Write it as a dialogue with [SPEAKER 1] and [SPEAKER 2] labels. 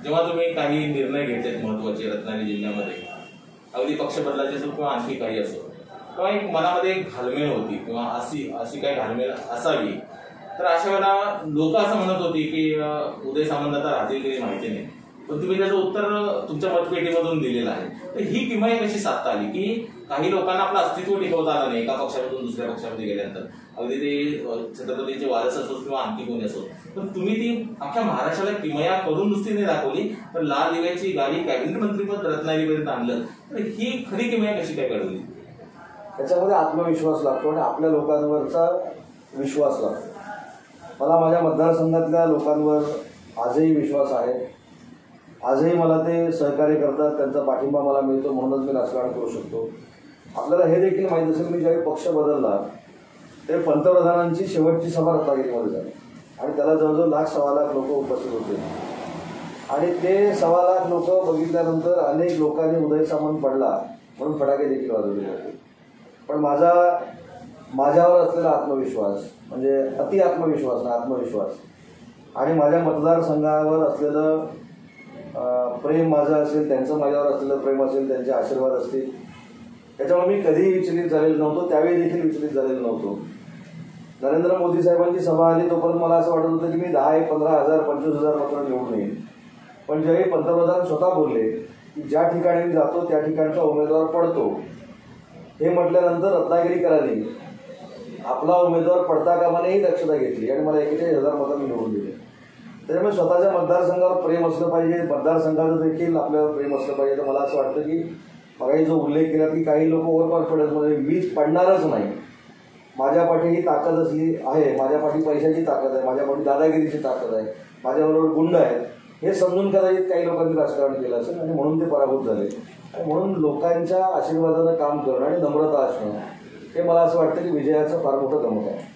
[SPEAKER 1] जेव्हा तुम्ही काही निर्णय घेतलेत महत्त्वाचे रत्नागिरी जिल्ह्यामध्ये, अगदी पक्ष बदलाचे असो किंवा आणखी काही असो, किंवा एक मनामध्ये एक घालमेल होती किंवा अशी काही घालमेल असावी, तर अशा वेळेला लोक असं म्हणत होती की उदय सामंत आता राहतील काही माहिती नाही, पण तुम्ही त्याचं उत्तर तुमच्या मतपेटीमधून दिलेलं आहे. तर ही किमया कशी साधता आली की काही लोकांना आपलं अस्तित्व टिकवता आलं नाही एका पक्षामधून दुसऱ्या पक्षामध्ये गेल्यानंतर, अगदी ते छत्रपतींचे वारस असो किंवा आणखी कोणी असो, पण तुम्ही ती अख्ख्या महाराष्ट्राला किमया करून नुसती नाही दाखवली, तर लाल दिव्याची गाडी कॅबिनेट मंत्रीपद रत्नागिरीपर्यंत आणलं, तर ही खरी किमया कशी काय घडवली?
[SPEAKER 2] त्याच्यामध्ये आत्मविश्वास लागतो आणि आपल्या लोकांवरचा विश्वास लागतो. मला माझ्या मतदारसंघातल्या लोकांवर आजही विश्वास आहे. आजही मला ते सहकार्य करतात, त्यांचा पाठिंबा मला मिळतो, म्हणूनच मी राजकारण करू शकतो. आपल्याला हे देखील माहीत असेल, मी ज्यावेळी पक्ष बदलला ते पंतप्रधानांची शेवटची सभा रत्नागिरीमध्ये झाली आणि त्याला जवळजवळ 1,00,000-1,15,00,000 लोक उपस्थित होते आणि ते 1,15,00,000 लोक बघितल्यानंतर अनेक लोकांनी उदय सामंत पडला म्हणून फटाके देखील वाजवले होते. पण माझ्यावर असलेला आत्मविश्वास म्हणजे अति आत्मविश्वास ना आत्मविश्वास आणि माझ्या मतदारसंघावर असलेलं प्रेम माझं असेल, त्यांचं माझ्यावर असलेलं प्रेम असेल, त्यांचे आशीर्वाद असतील, त्याच्यामुळे मी कधीही विचलित झालेलो नव्हतो. त्यावेळी देखील विचलित झालेलो नव्हतो. नरेंद्र मोदी साहेबांची सभा आली तोपर्यंत मला असं वाटत होतं की मी 10, 15,000, 25,000 मात्र निवडून येईल. पण ज्यावेळी पंतप्रधान स्वतः बोलले की ज्या ठिकाणी मी जातो त्या ठिकाणचा उमेदवार पडतो, हे म्हटल्यानंतर रत्नागिरीकरांनी आपला उमेदवार पडता कामा नयेही दक्षता घेतली आणि मला 41,000 मतं मी निवडून दिले. त्याच्यामुळे स्वतःच्या मतदारसंघावर प्रेम असलं पाहिजे, मतदारसंघाचं देखील आपल्यावर प्रेम असलं पाहिजे. तर मला असं वाटतं की मगाही जो उल्लेख केला की काही लोक ओव्हर कॉन्फिडन्समध्ये मीच पडणारच नाही, माझ्या पाठी ही ताकद असली आहे, माझ्या पाठी पैशाची ताकद आहे, माझ्या पाठी दादागिरीची ताकद आहे, माझ्याबरोबर गुंड आहेत, हे समजून कदाचित काही लोकांनी राजकारण केलं असेल आणि म्हणून ते पराभूत झाले. आणि म्हणून लोकांच्या आशीर्वादानं काम करणं आणि नम्रता असणं हे मला असं वाटतं की विजयाचं फार मोठं गमक आहे.